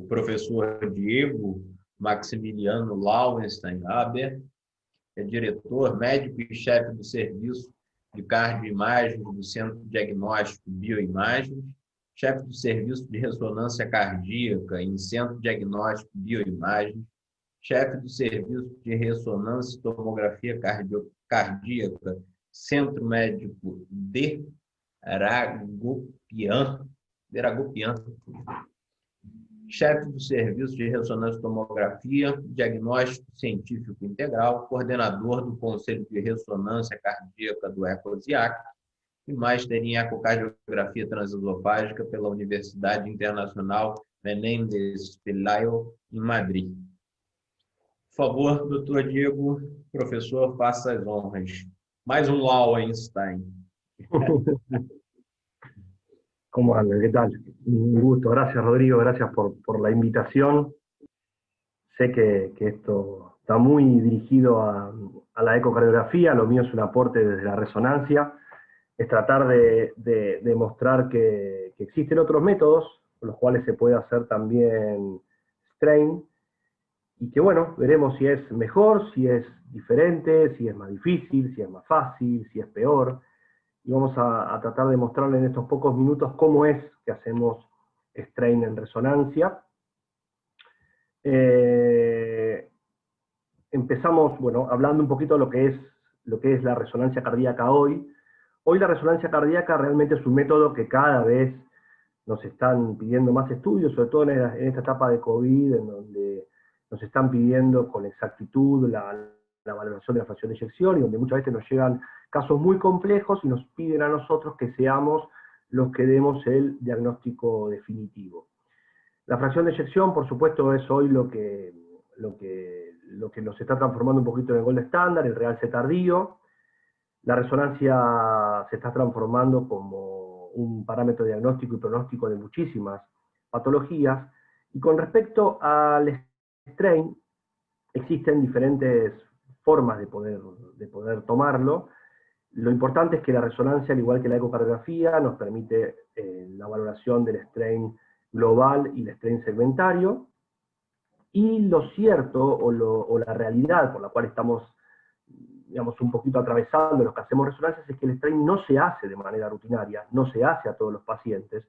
o professor Diego Maximiliano Lauenstein-Haber, é diretor, médico e chefe do Serviço de Cardioimagens do Centro Diagnóstico Bioimagens, chefe do Serviço de Ressonância Cardíaca em Centro Diagnóstico Bioimagens, chefe do Serviço de Ressonância e Tomografia Cardíaca, Centro Médico de Ragupian, chefe do Serviço de Ressonância e Tomografia, Diagnóstico Científico Integral, coordenador do Conselho de Ressonância Cardíaca do ECOSIAC e Master em Ecocardiografia Transesofágica pela Universidade Internacional Menéndez Pelayo, em Madrid. Por favor, doutor Diego, professor, faça as honras. Mais um Lauenstein. ¿Cómo andan? ¿Qué tal? Un gusto. Gracias, Rodrigo. Gracias por la invitación. Sé que esto está muy dirigido a la ecocardiografía. Lo mío es un aporte desde la resonancia. Es tratar de demostrar que existen otros métodos con los cuales se puede hacer también strain. Y que, bueno, veremos si es mejor, si es diferente, si es más difícil, si es más fácil, si es peor. Y vamos a tratar de mostrarle en estos pocos minutos cómo es que hacemos strain en resonancia. Empezamos, bueno, hablando un poquito de lo que es la resonancia cardíaca hoy. Hoy la resonancia cardíaca realmente es un método que cada vez nos están pidiendo más estudios, sobre todo en esta etapa de COVID, en donde nos están pidiendo con exactitud la valoración de la fracción de eyección, y donde muchas veces nos llegan casos muy complejos y nos piden a nosotros que seamos los que demos el diagnóstico definitivo. La fracción de eyección, por supuesto, es hoy lo que nos está transformando un poquito en el gold estándar, el realce tardío. La resonancia se está transformando como un parámetro diagnóstico y pronóstico de muchísimas patologías, y con respecto al strain, existen diferentes formas de poder tomarlo. Lo importante es que la resonancia, al igual que la ecocardiografía, nos permite la valoración del strain global y el strain segmentario, y lo cierto, o la realidad por la cual estamos, digamos, un poquito atravesando los que hacemos resonancias, es que el strain no se hace de manera rutinaria, no se hace a todos los pacientes,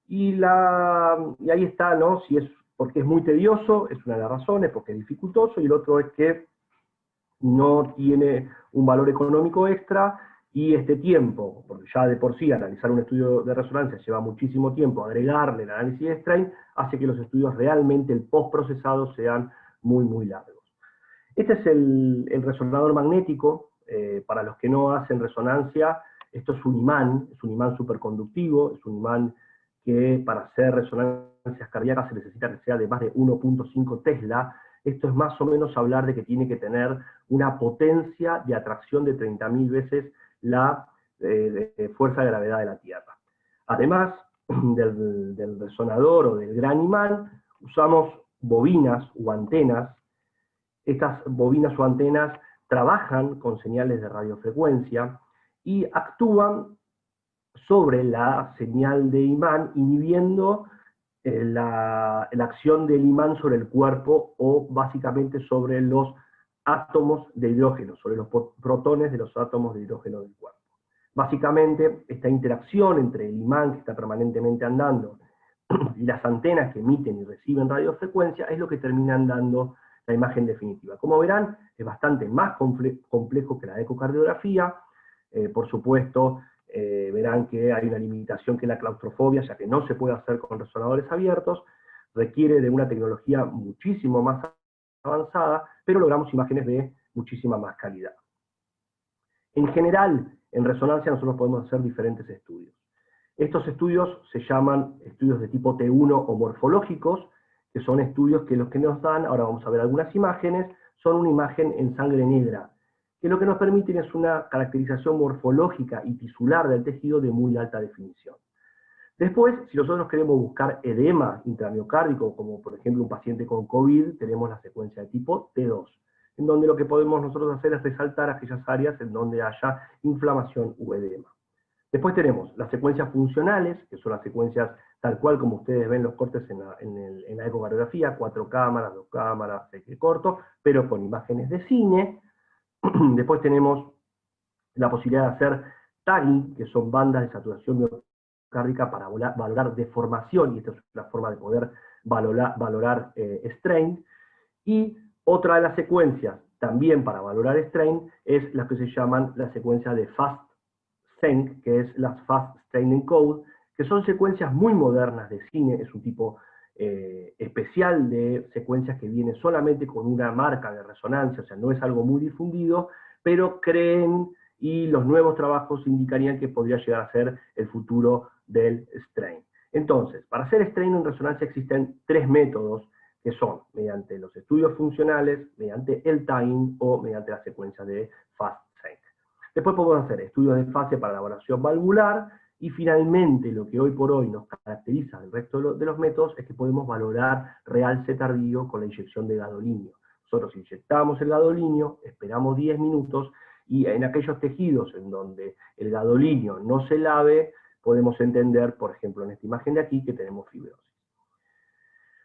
y ahí está, ¿no? Si es porque es muy tedioso, es una de las razones, porque es dificultoso, y el otro es que no tiene un valor económico extra, y este tiempo, porque ya de por sí analizar un estudio de resonancia lleva muchísimo tiempo, agregarle el análisis de strain, hace que los estudios realmente, el postprocesado, sean muy, muy largos. Este es el resonador magnético. Para los que no hacen resonancia, esto es un imán superconductivo, es un imán que para hacer resonancias cardíacas se necesita que sea de más de 1.5 Tesla. Esto es más o menos hablar de que tiene que tener una potencia de atracción de 30.000 veces la fuerza de gravedad de la Tierra. Además del resonador o del gran imán, usamos bobinas o antenas. Estas bobinas o antenas trabajan con señales de radiofrecuencia y actúan sobre la señal de imán, inhibiendo la acción del imán sobre el cuerpo, o básicamente sobre los átomos de hidrógeno, sobre los protones de los átomos de hidrógeno del cuerpo. Básicamente, esta interacción entre el imán, que está permanentemente andando, y las antenas que emiten y reciben radiofrecuencia, es lo que terminan dando la imagen definitiva. Como verán, es bastante más complejo que la ecocardiografía. Por supuesto, verán que hay una limitación, que es la claustrofobia, ya que no se puede hacer con resonadores abiertos, requiere de una tecnología muchísimo más avanzada, pero logramos imágenes de muchísima más calidad. En general, en resonancia nosotros podemos hacer diferentes estudios. Estos estudios se llaman estudios de tipo T1 o morfológicos, que son estudios que los que nos dan, ahora vamos a ver algunas imágenes, son una imagen en sangre negra, que lo que nos permiten es una caracterización morfológica y tisular del tejido de muy alta definición. Después, si nosotros queremos buscar edema intramiocárdico, como por ejemplo un paciente con COVID, tenemos la secuencia de tipo T2, en donde lo que podemos nosotros hacer es resaltar aquellas áreas en donde haya inflamación u edema. Después tenemos las secuencias funcionales, que son las secuencias tal cual como ustedes ven los cortes en la ecocardiografía, 4 cámaras, 2 cámaras, eje corto, pero con imágenes de cine. Después tenemos la posibilidad de hacer tagging, que son bandas de saturación miocárdica para valorar deformación, y esta es una forma de poder valorar strain. Y otra de las secuencias, también para valorar strain, es la que se llaman la secuencia de FastSync, que es las Fast Strain Encode, que son secuencias muy modernas de cine, es un tipo especial de secuencias que viene solamente con una marca de resonancia, o sea, no es algo muy difundido, pero creen, y los nuevos trabajos indicarían que podría llegar a ser el futuro del strain. Entonces, para hacer strain en resonancia existen 3 métodos, que son mediante los estudios funcionales, mediante el tagging o mediante la secuencia de FastSync. Después podemos hacer estudios de fase para la evaluación valvular, y finalmente lo que hoy por hoy nos caracteriza del resto de los métodos es que podemos valorar realce tardío con la inyección de gadolinio. Nosotros inyectamos el gadolinio, esperamos 10 minutos, y en aquellos tejidos en donde el gadolinio no se lave, podemos entender, por ejemplo, en esta imagen de aquí, que tenemos fibrosis.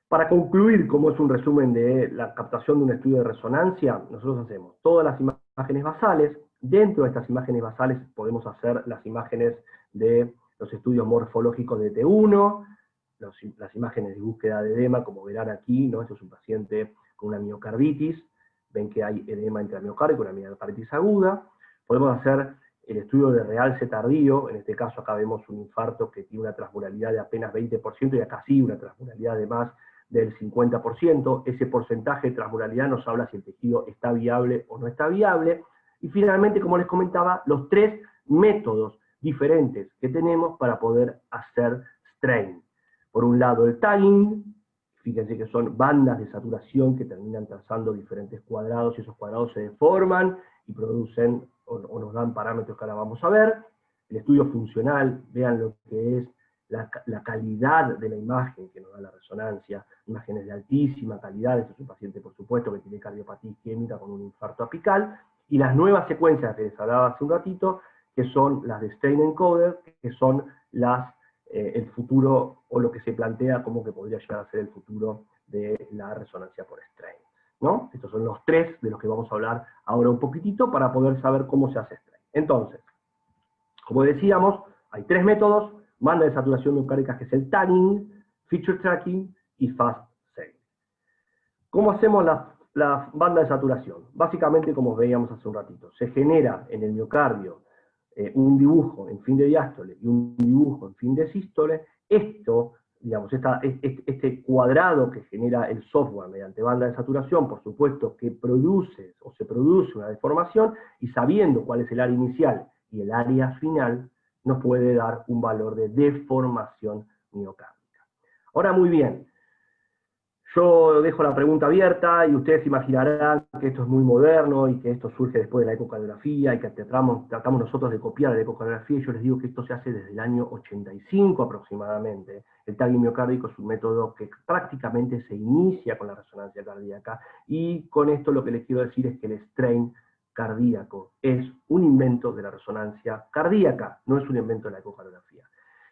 Para concluir, como es un resumen de la captación de un estudio de resonancia, nosotros hacemos todas las imágenes basales. Dentro de estas imágenes basales podemos hacer las imágenes de los estudios morfológicos de T1, las imágenes de búsqueda de edema, como verán aquí, ¿no? Este es un paciente con una miocarditis, ven que hay edema intramiocardico, una miocarditis aguda. Podemos hacer el estudio de realce tardío, en este caso acá vemos un infarto que tiene una transmuralidad de apenas 20%, y acá sí una transmuralidad de más del 50%, ese porcentaje de transmuralidad nos habla si el tejido está viable o no está viable. Y finalmente, como les comentaba, los 3 métodos diferentes que tenemos para poder hacer strain. Por un lado el tagging, fíjense que son bandas de saturación que terminan trazando diferentes cuadrados, y esos cuadrados se deforman y producen o nos dan parámetros que ahora vamos a ver. El estudio funcional, vean lo que es la calidad de la imagen que nos da la resonancia, imágenes de altísima calidad. Este es un paciente, por supuesto, que tiene cardiopatía isquémica con un infarto apical, y las nuevas secuencias que les hablaba hace un ratito, que son las de Strain Encoder, que son el futuro, o lo que se plantea como que podría llegar a ser el futuro de la resonancia por strain, ¿no? Estos son los 3 de los que vamos a hablar ahora un poquitito, para poder saber cómo se hace strain. Entonces, como decíamos, hay 3 métodos: banda de saturación miocárdica, que es el tagging, feature tracking y FastSync. ¿Cómo hacemos la banda de saturación? Básicamente, como veíamos hace un ratito, se genera en el miocardio un dibujo en fin de diástole y un dibujo en fin de sístole. Esto, digamos, este cuadrado que genera el software mediante banda de saturación, por supuesto que se produce una deformación, y sabiendo cuál es el área inicial y el área final, nos puede dar un valor de deformación miocárdica. Ahora, muy bien, yo dejo la pregunta abierta, y ustedes imaginarán que esto es muy moderno, y que esto surge después de la ecocardiografía, y que tratamos nosotros de copiar la ecocardiografía, y yo les digo que esto se hace desde el año 85 aproximadamente. El tagging miocárdico es un método que prácticamente se inicia con la resonancia cardíaca, y con esto lo que les quiero decir es que el strain cardíaco es un invento de la resonancia cardíaca, no es un invento de la ecocardiografía.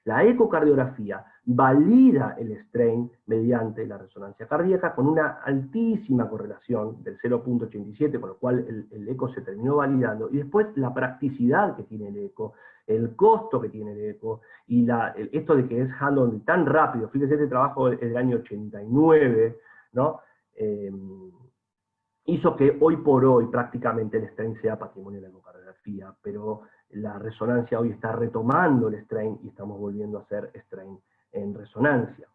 La ecocardiografía valida el strain mediante la resonancia cardíaca con una altísima correlación del 0.87, con lo cual el eco se terminó validando, y después la practicidad que tiene el eco, el costo que tiene el eco, y esto de que es hand-on tan rápido. Fíjense, este trabajo es del año 89, ¿no? Hizo que hoy por hoy prácticamente el strain sea patrimonio de la ecocardiografía, pero la resonancia hoy está retomando el strain, y estamos volviendo a hacer strain en resonancia.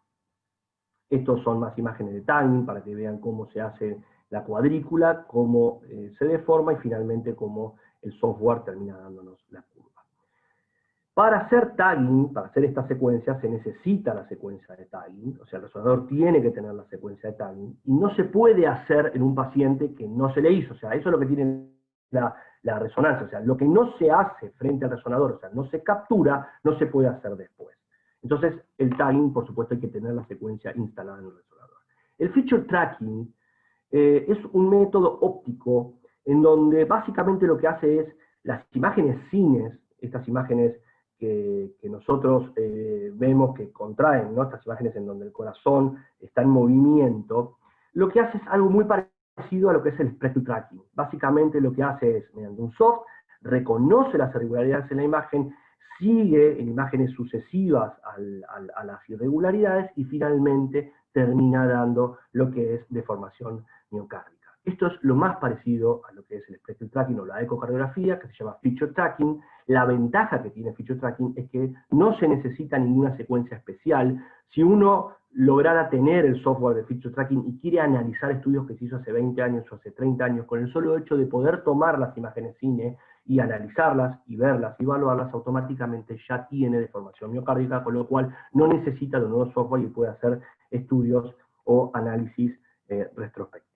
Estos son más imágenes de tagging para que vean cómo se hace la cuadrícula, cómo se deforma, y finalmente cómo el software termina dándonos la curva. Para hacer tagging, para hacer esta secuencia, se necesita la secuencia de tagging, o sea, el resonador tiene que tener la secuencia de tagging, y no se puede hacer en un paciente que no se le hizo. O sea, eso es lo que tiene la resonancia. O sea, lo que no se hace frente al resonador, o sea, no se captura, no se puede hacer después. Entonces, el tagging, por supuesto, hay que tener la secuencia instalada en el resonador. El feature tracking es un método óptico en donde básicamente lo que hace es las imágenes cines, estas imágenes que nosotros vemos que contraen, ¿no? Estas imágenes en donde el corazón está en movimiento, lo que hace es algo muy parecido a lo que es el spread tracking. Básicamente lo que hace es, mediante un software, reconoce las irregularidades en la imagen, sigue en imágenes sucesivas a las irregularidades y finalmente termina dando lo que es deformación miocárdica. Esto es lo más parecido a lo que es el spectral tracking o la ecocardiografía, que se llama feature tracking. La ventaja que tiene feature tracking es que no se necesita ninguna secuencia especial. Si uno lograra tener el software de feature tracking y quiere analizar estudios que se hizo hace 20 años o hace 30 años, con el solo hecho de poder tomar las imágenes cine y analizarlas y verlas y evaluarlas, automáticamente ya tiene deformación miocárdica, con lo cual no necesita de un nuevo software y puede hacer estudios o análisis retrospectivos.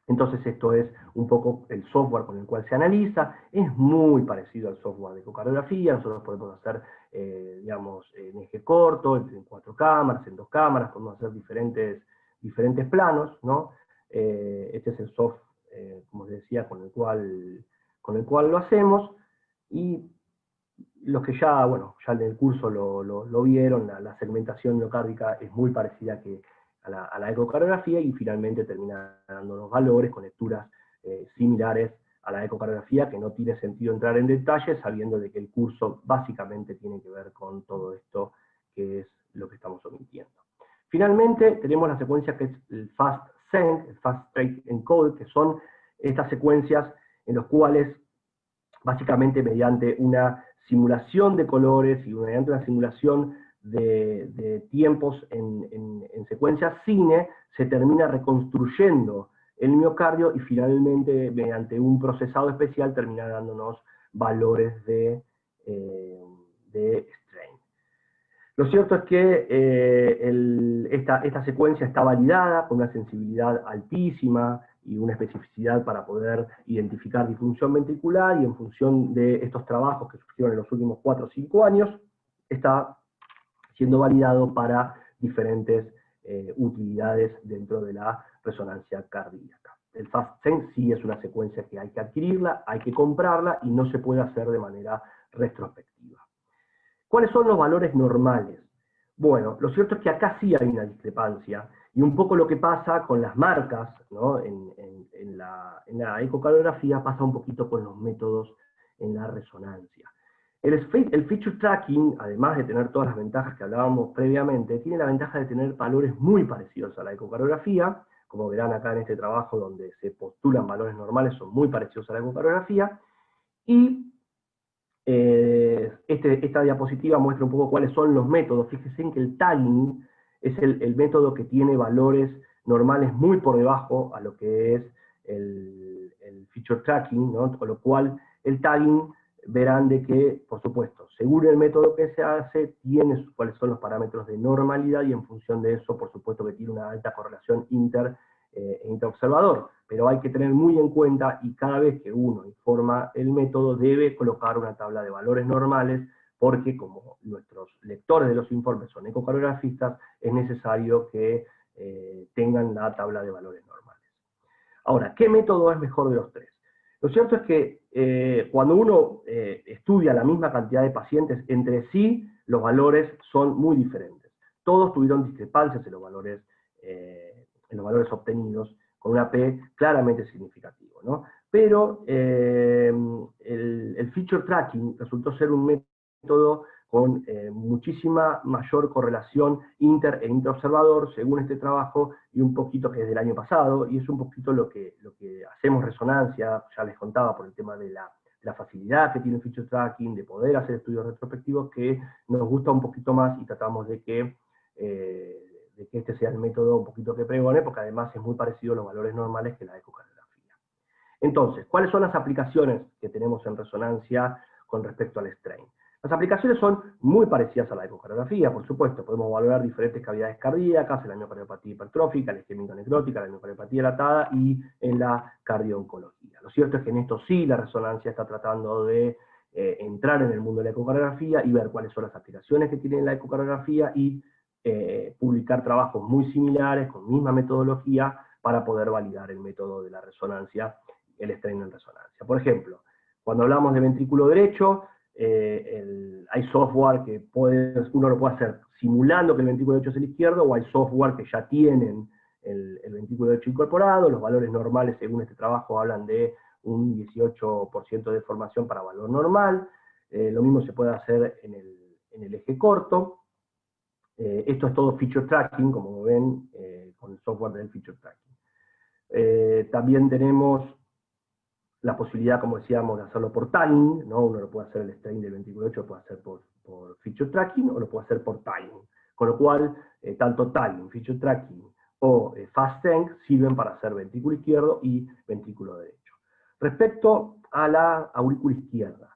Entonces esto es un poco el software con el cual se analiza, es muy parecido al software de ecocardiografía. Nosotros podemos hacer, digamos, en eje corto, en 4 cámaras, en 2 cámaras, podemos hacer diferentes planos, ¿no? Este es el software, como les decía, con el cual lo hacemos, y los que ya, bueno, ya en el curso lo vieron, la segmentación miocárdica es muy parecida a la ecocardiografía, y finalmente termina dándonos valores con lecturas similares a la ecocardiografía, que no tiene sentido entrar en detalle, sabiendo de que el curso básicamente tiene que ver con todo esto, que es lo que estamos omitiendo. Finalmente tenemos la secuencia que es el FastSync, el Fast State Encode, que son estas secuencias en las cuales básicamente mediante una simulación de colores y mediante una simulación de tiempos en secuencias cine, se termina reconstruyendo el miocardio y finalmente mediante un procesado especial termina dándonos valores de strain. Lo cierto es que esta secuencia está validada con una sensibilidad altísima y una especificidad para poder identificar disfunción ventricular, y en función de estos trabajos que surgieron en los últimos 4 o 5 años, está siendo validado para diferentes utilidades dentro de la resonancia cardíaca. El FastSync sí es una secuencia que hay que adquirirla, hay que comprarla, y no se puede hacer de manera retrospectiva. ¿Cuáles son los valores normales? Bueno, lo cierto es que acá sí hay una discrepancia, y un poco lo que pasa con las marcas, ¿no? en la ecocardiografía pasa un poquito con los métodos en la resonancia. El feature tracking, además de tener todas las ventajas que hablábamos previamente, tiene la ventaja de tener valores muy parecidos a la ecocardiografía. Como verán acá en este trabajo donde se postulan valores normales, son muy parecidos a la ecocardiografía, y esta diapositiva muestra un poco cuáles son los métodos. Fíjense en que el tagging es el método que tiene valores normales muy por debajo a lo que es el feature tracking, ¿no? Con lo cual el tagging, verán de que, por supuesto, según el método que se hace, tiene cuáles son los parámetros de normalidad, y en función de eso, por supuesto que tiene una alta correlación interobservador. Pero hay que tener muy en cuenta, y cada vez que uno informa el método, debe colocar una tabla de valores normales, porque como nuestros lectores de los informes son ecocardiografistas, es necesario que tengan la tabla de valores normales. Ahora, ¿qué método es mejor de los tres? Lo cierto es que cuando uno estudia la misma cantidad de pacientes entre sí, los valores son muy diferentes. Todos tuvieron discrepancias en los valores obtenidos, con una P claramente significativo, ¿no? Pero el feature tracking resultó ser un método con muchísima mayor correlación inter e intraobservador, según este trabajo, y un poquito que es del año pasado, y es un poquito lo que hacemos resonancia. Ya les contaba, por el tema de la facilidad que tiene el feature tracking, de poder hacer estudios retrospectivos, que nos gusta un poquito más, y tratamos de que este sea el método un poquito que pregone, porque además es muy parecido a los valores normales que la ecocardiografía. Entonces, ¿cuáles son las aplicaciones que tenemos en resonancia con respecto al strain? Las aplicaciones son muy parecidas a la ecocardiografía, por supuesto. Podemos valorar diferentes cavidades cardíacas, en la miocardiopatía hipertrófica, la isquémica necrótica, la miocardiopatía dilatada y en la cardiooncología. Lo cierto es que en esto sí la resonancia está tratando de entrar en el mundo de la ecocardiografía y ver cuáles son las aplicaciones que tiene la ecocardiografía, y publicar trabajos muy similares, con misma metodología, para poder validar el método de la resonancia, el strain en resonancia. Por ejemplo, cuando hablamos de ventrículo derecho, hay software que uno lo puede hacer simulando que el ventrículo derecho es el izquierdo, o hay software que ya tienen el ventrículo derecho incorporado. Los valores normales, según este trabajo, hablan de un 18% de deformación para valor normal. Lo mismo se puede hacer en el eje corto. Esto es todo feature tracking, como ven, con el software del feature tracking. También tenemos la posibilidad, como decíamos, de hacerlo por timing, ¿no? Uno lo puede hacer el strain del ventrículo derecho, lo puede hacer por feature tracking, o lo puede hacer por timing. Con lo cual, tanto timing, feature tracking o fast tank sirven para hacer ventrículo izquierdo y ventrículo derecho. Respecto a la aurícula izquierda,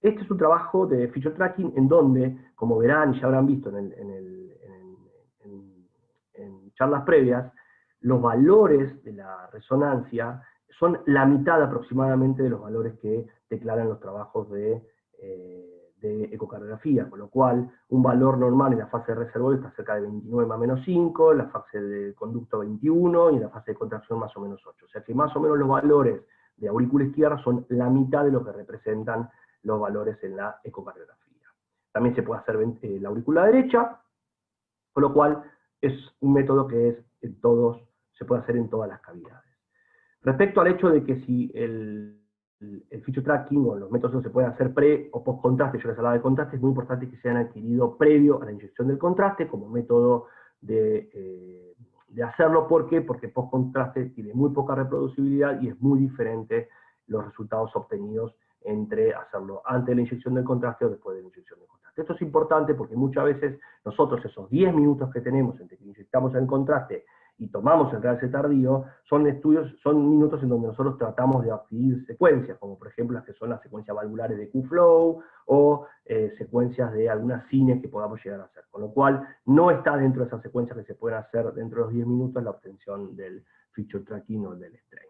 este es un trabajo de feature tracking en donde, como verán y ya habrán visto en charlas previas, los valores de la resonancia son la mitad aproximadamente de los valores que declaran los trabajos de ecocardiografía, con lo cual un valor normal en la fase de reservorio está cerca de 29 más o menos 5, en la fase de conducto 21 y en la fase de contracción más o menos 8. O sea que más o menos los valores de aurícula izquierda son la mitad de lo que representan los valores en la ecocardiografía. También se puede hacer la aurícula derecha, con lo cual es un método que se puede hacer en todas las cavidades. Respecto al hecho de que si el feature tracking o los métodos se pueden hacer pre o post contraste, yo les hablaba de contraste, es muy importante que sean adquiridos previo a la inyección del contraste como método de hacerlo. ¿Por qué? Porque post contraste tiene muy poca reproducibilidad y es muy diferente los resultados obtenidos entre hacerlo antes de la inyección del contraste o después de la inyección del contraste. Esto es importante porque muchas veces nosotros esos 10 minutos que tenemos entre que inyectamos el contraste y tomamos el realce tardío, son minutos en donde nosotros tratamos de adquirir secuencias, como por ejemplo las que son las secuencias valvulares de Q-Flow, o secuencias de algunas cines que podamos llegar a hacer. Con lo cual, no está dentro de esas secuencias que se pueden hacer dentro de los 10 minutos la obtención del feature tracking o del strain.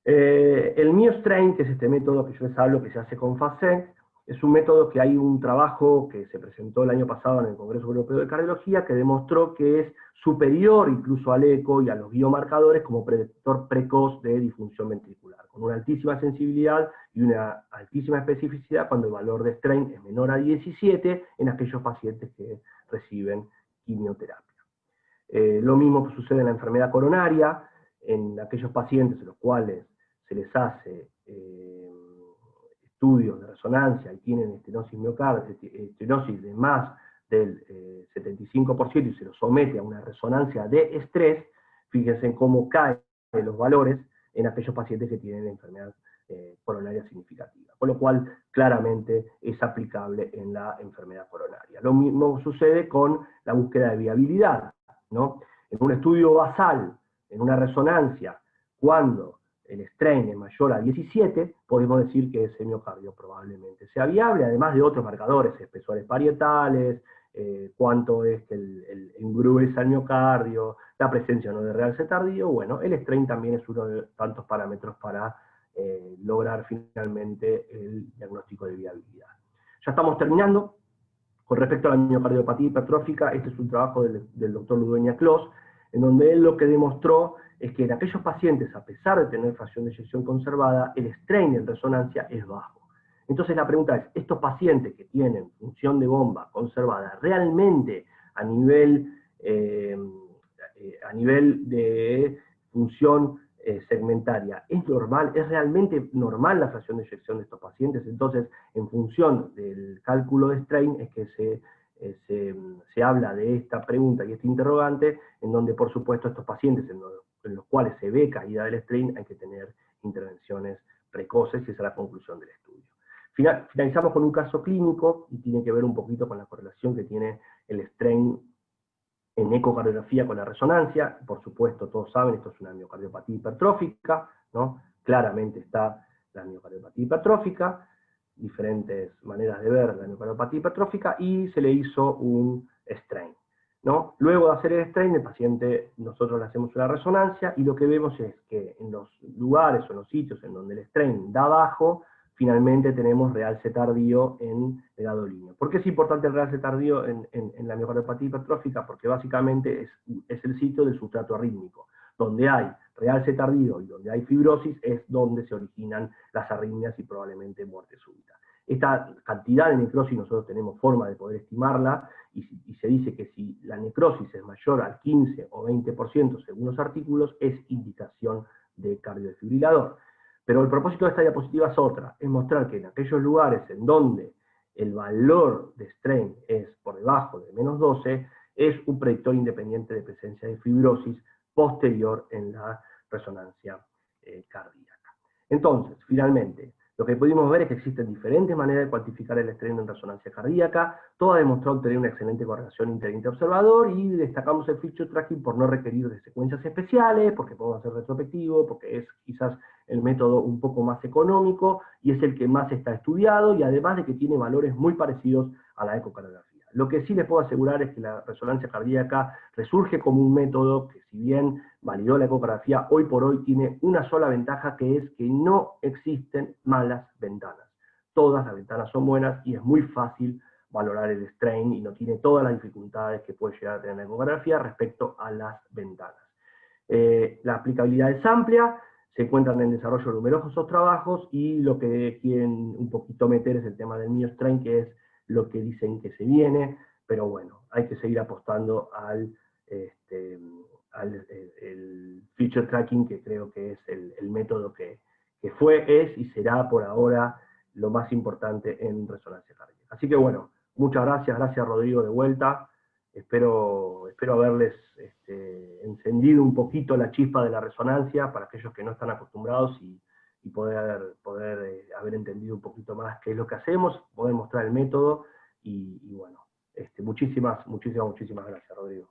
El MioStrain, que es este método que yo les hablo, que se hace con FastSync, es un método que hay un trabajo que se presentó el año pasado en el Congreso Europeo de Cardiología que demostró que es superior incluso al eco y a los biomarcadores como predictor precoz de disfunción ventricular, con una altísima sensibilidad y una altísima especificidad cuando el valor de strain es menor a 17 en aquellos pacientes que reciben quimioterapia. Lo mismo sucede en la enfermedad coronaria, en aquellos pacientes en los cuales se les hace estudios de resonancia y tienen estenosis miocárdica, estenosis de más del 75% y se los somete a una resonancia de estrés, fíjense en cómo caen los valores en aquellos pacientes que tienen enfermedad coronaria significativa. Con lo cual, claramente es aplicable en la enfermedad coronaria. Lo mismo sucede con la búsqueda de viabilidad, ¿no? En un estudio basal, en una resonancia, cuando el strain es mayor a 17, podemos decir que ese miocardio probablemente sea viable, además de otros marcadores, espesores parietales, cuánto es que engruesa el miocardio, la presencia o no de realce tardío. Bueno, el strain también es uno de tantos parámetros para lograr finalmente el diagnóstico de viabilidad. Ya estamos terminando. Con respecto a la miocardiopatía hipertrófica, este es un trabajo del doctor Ludueña Clos, en donde él lo que demostró es que en aquellos pacientes, a pesar de tener fracción de eyección conservada, el strain en resonancia es bajo. Entonces la pregunta es, ¿estos pacientes que tienen función de bomba conservada, realmente a nivel de función segmentaria, es normal? ¿Es realmente normal la fracción de eyección de estos pacientes? Entonces, en función del cálculo de strain es que se habla de esta pregunta y este interrogante, en donde por supuesto estos pacientes en los cuales se ve caída del strain hay que tener intervenciones precoces, y esa es la conclusión del estudio. Finalizamos con un caso clínico, y tiene que ver un poquito con la correlación que tiene el strain en ecocardiografía con la resonancia. Por supuesto, todos saben, esto es una miocardiopatía hipertrófica, ¿no? Claramente está la miocardiopatía hipertrófica, diferentes maneras de ver la miocardiopatía hipertrófica, y se le hizo un strain, ¿no? Luego de hacer el strain, el paciente, nosotros le hacemos una resonancia, y lo que vemos es que en los lugares o en los sitios en donde el strain da bajo, finalmente tenemos realce tardío en el lado líneo. ¿Por qué es importante el realce tardío en la miocardiopatía hipertrófica? Porque básicamente es el sitio del sustrato arrítmico. Donde hay realce tardío y donde hay fibrosis es donde se originan las arritmias y probablemente muerte súbita. Esta cantidad de necrosis nosotros tenemos forma de poder estimarla, y se dice que si la necrosis es mayor al 15 o 20% según los artículos, es indicación de cardiodefibrilador. Pero el propósito de esta diapositiva es otra, es mostrar que en aquellos lugares en donde el valor de strain es por debajo de menos 12, es un predictor independiente de presencia de fibrosis posterior en la resonancia cardíaca. Entonces, finalmente, lo que pudimos ver es que existen diferentes maneras de cuantificar el strain en resonancia cardíaca, todas demostraron tener una excelente correlación inter-observador, y destacamos el feature tracking por no requerir de secuencias especiales, porque podemos hacer retrospectivo, porque es quizás el método un poco más económico, y es el que más está estudiado, y además de que tiene valores muy parecidos a la ecocardiografía. Lo que sí les puedo asegurar es que la resonancia cardíaca resurge como un método que, si bien validó la ecografía, hoy por hoy tiene una sola ventaja, que es que no existen malas ventanas. Todas las ventanas son buenas y es muy fácil valorar el strain y no tiene todas las dificultades que puede llegar a tener la ecografía respecto a las ventanas. La aplicabilidad es amplia, se encuentran en desarrollo numerosos trabajos, y lo que quieren un poquito meter es el tema del MioStrain, que es lo que dicen que se viene, pero bueno, hay que seguir apostando al el feature tracking, que creo que es el método que fue, es y será por ahora lo más importante en resonancia cardíaca. Así que bueno, muchas gracias Rodrigo de vuelta, espero haberles encendido un poquito la chispa de la resonancia para aquellos que no están acostumbrados, y poder haber entendido un poquito más qué es lo que hacemos, poder mostrar el método, y bueno, muchísimas gracias, Rodrigo.